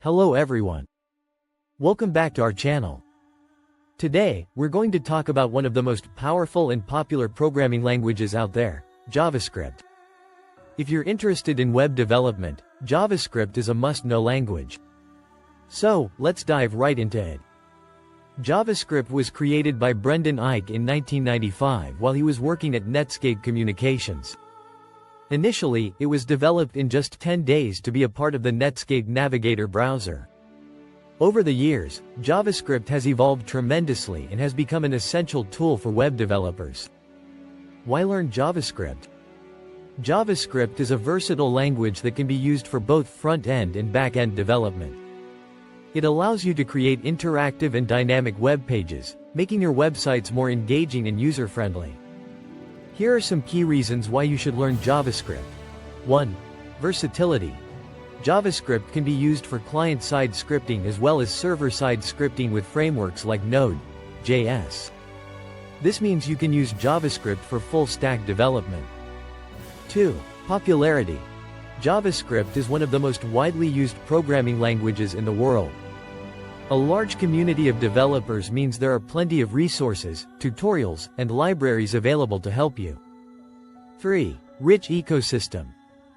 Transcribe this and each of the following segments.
Hello everyone. Welcome back to our channel. Today, we're going to talk about one of the most powerful and popular programming languages out there, JavaScript. If you're interested in web development, JavaScript is a must-know language. So, let's dive right into it. JavaScript was created by Brendan Eich in 1995 while he was working at Netscape Communications. Initially, it was developed in just 10 days to be a part of the Netscape Navigator browser. Over the years, JavaScript has evolved tremendously and has become an essential tool for web developers. Why learn JavaScript? JavaScript is a versatile language that can be used for both front-end and back-end development. It allows you to create interactive and dynamic web pages, making your websites more engaging and user-friendly. Here are some key reasons why you should learn JavaScript. 1. Versatility. JavaScript can be used for client-side scripting as well as server-side scripting with frameworks like Node.js. This means you can use JavaScript for full-stack development. 2. Popularity. JavaScript is one of the most widely used programming languages in the world. A large community of developers means there are plenty of resources, tutorials, and libraries available to help you. 3. Rich ecosystem.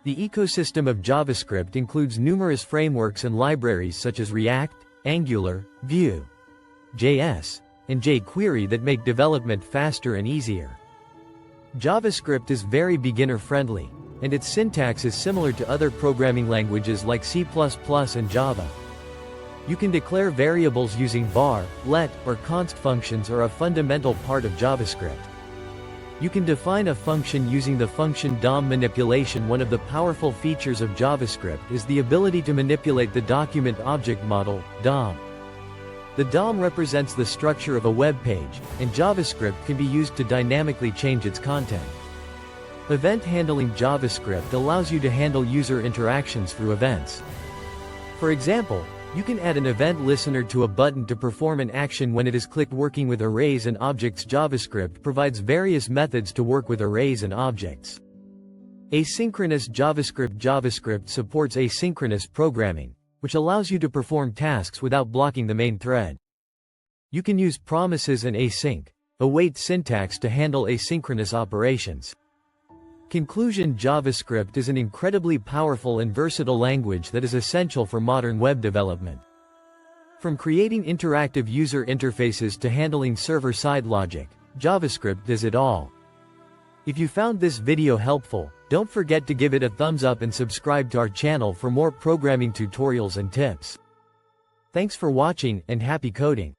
The ecosystem of JavaScript includes numerous frameworks and libraries such as React, Angular, Vue.js, and jQuery that make development faster and easier. JavaScript is very beginner-friendly, and its syntax is similar to other programming languages like C++ and Java. You can declare variables using var, let, or const functions are a fundamental part of JavaScript. You can define a function using the function DOM manipulation. One of the powerful features of JavaScript is the ability to manipulate the document object model, DOM. The DOM represents the structure of a web page, and JavaScript can be used to dynamically change its content. Event handling. JavaScript allows you to handle user interactions through events. For example, you can add an event listener to a button to perform an action when it is clicked. Working with arrays and objects. JavaScript provides various methods to work with arrays and objects. Asynchronous. JavaScript supports asynchronous programming, which allows you to perform tasks without blocking the main thread. You can use promises and async, await syntax to handle asynchronous operations. Conclusion. JavaScript is an incredibly powerful and versatile language that is essential for modern web development. From creating interactive user interfaces to handling server-side logic, JavaScript does it all. If you found this video helpful, don't forget to give it a thumbs up and subscribe to our channel for more programming tutorials and tips. Thanks for watching, and happy coding!